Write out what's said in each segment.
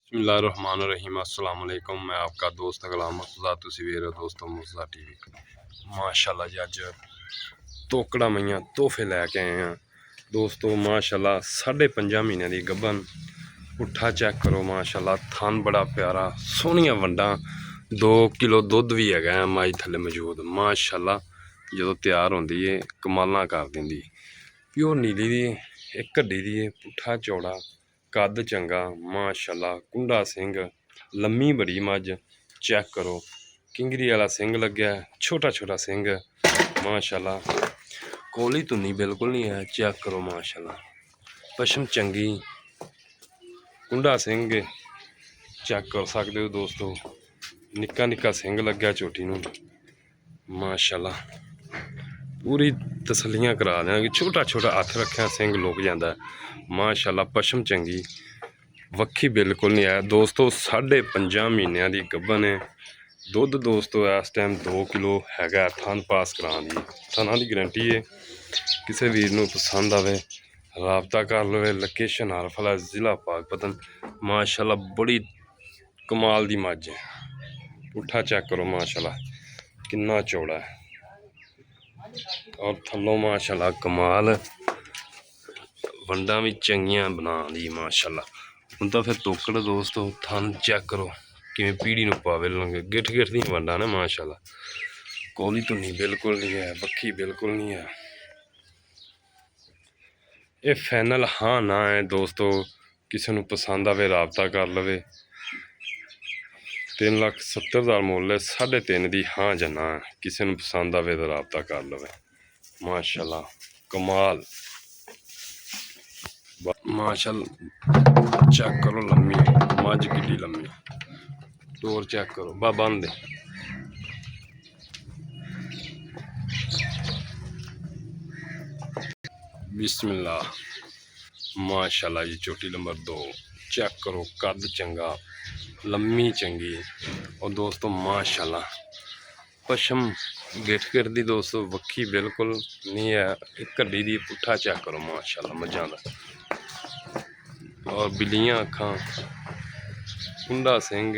बिस्मिल्लाहिर्रहमानिर्रहीम अस्सलाम वालेकुम। मैं आपका दोस्त गुलाम मुर्तज़ा, तुसीं वेख रहे हो दोस्तों मुर्तज़ा टीवी। माशाल्लाह जी अज तोकड़ा मईयां तोहफे लैके आए हैं दोस्तों। माशाल्लाह 5.5 महीने की गब्बन। पुट्ठा चेक करो माशाल्लाह, थन बड़ा प्यारा, सोहनियां वंडां, 2 किलो दुध भी है मई थले मौजूद। माशाल्लाह जो तैयार होंदी है कमालां कर देंदी। प्योर नीली दी एक घड्डी दी पुट्ठा चौड़ा, कद चंगा माशाल्लाह, कुंडा सिंह, लम्मी बड़ी मज। चेक करो किंगरी वाला सिंह लग्या, छोटा छोटा सिंह माशाल्लाह, कोली धुनी बिल्कुल नहीं है। चेक करो माशाल्लाह, पशम चंगी, कुंडा सिंह चेक कर सकते हो दोस्तों। निक्का निक्का सिंह लग्या झोटी नूं माशाल्लाह, पूरी तसलियां करा देंगे। छोटा छोटा हथ रखा सिंह लुक जाता है माशाल्लाह, पशम चंगी, वक्खी बिल्कुल नहीं है दोस्तों। 5.5 महीनों की गब्बन है। दुध दोस्तों इस टाइम 2 किलो है। थन पास करा दी, थना की गारंटी है। किसी वीर नूं पसंद आवे राबता कर लवे। लोकेशन हरफला जिला पाकपतन। माशाल्लाह बड़ी कमाल की मझ है। पुट्ठा चेक करो माशाल्लाह कितना चौड़ा है, और थल्लों माशाल्लाह कमाल, वंडा भी चंगियां बना दी माशाल्लाह। हम तो फिर तोकड़ दोस्तों थन चेक करो किवें पीढ़ी नूं पावे लंगे, गिठ गिठ दी वंडा ने माशाल्लाह। कोली धुनी बिल्कुल नहीं है, वक्खी बिल्कुल नहीं है। ये फाइनल हाँ ना है दोस्तों, किसी नूं पसंद आवे राबता कर लवे। 3,70,000 मुल है, 3.5 दी हाँ जां ना है। किसी नूं पसंद आवे तो राबता कर लवे माशाल्लाह कमाल। माशाल्लाह चेक करो लम्मी मझ किड्डी लम्मी, टोर चेक करो बा बंद दे। बिस्मिल्लाह माशाल्लाह जी चोटी नंबर 2 चेक करो, कद चंगा, लम्मी चंगी, और दोस्तों माशाल्लाह पशम गिठ गिठ दी दोस्तों, वक्खी बिल्कुल नहीं है। एक घड्डी दी पुट्ठा चेक करो माशाल्लाह मझां दा, और बिल्लियां अखां, कुंडा सिंह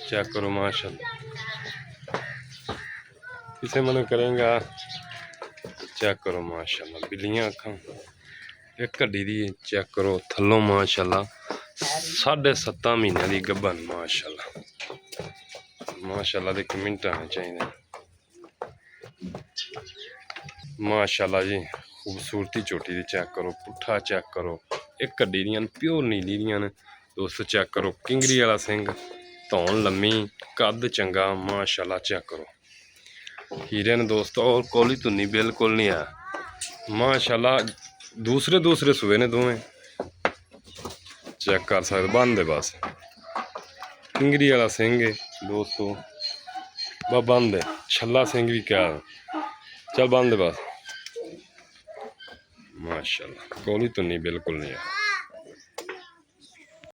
चेक करो माशाल्लाह। किसे मन करेगा चेक करो माशाल्लाह, बिल्लियां अखां, एक घड्डी दी चेक करो थल्लों माशाल्लाह। 7.5 महीने की गब्बन माशाल्लाह। माशाल्लाह दे कमेंट आने चाहिए माशाल्लाह जी। खूबसूरती चोटी दी चेक करो, पुट्ठा चेक करो, एक घड्डी दियां प्योर नीली दियां ने दोस्तों। चेक करो किंगरी वाला सिंह, धौन लम्मी, कद चंगा माशाल्लाह। चेक करो हीरे ने दोस्तों, और कोली धुनी बिल्कुल नहीं है माशाल्लाह। दूसरे सूए ने दोवें चेक कर सकते। बंद है बस, किंगरी वाला सिंह है दोस्तों, बस बंद है। छल्ला सिंह भी क्या चल बंद है बस माशाल्लाह, कोली धुनी बिल्कुल नहीं है।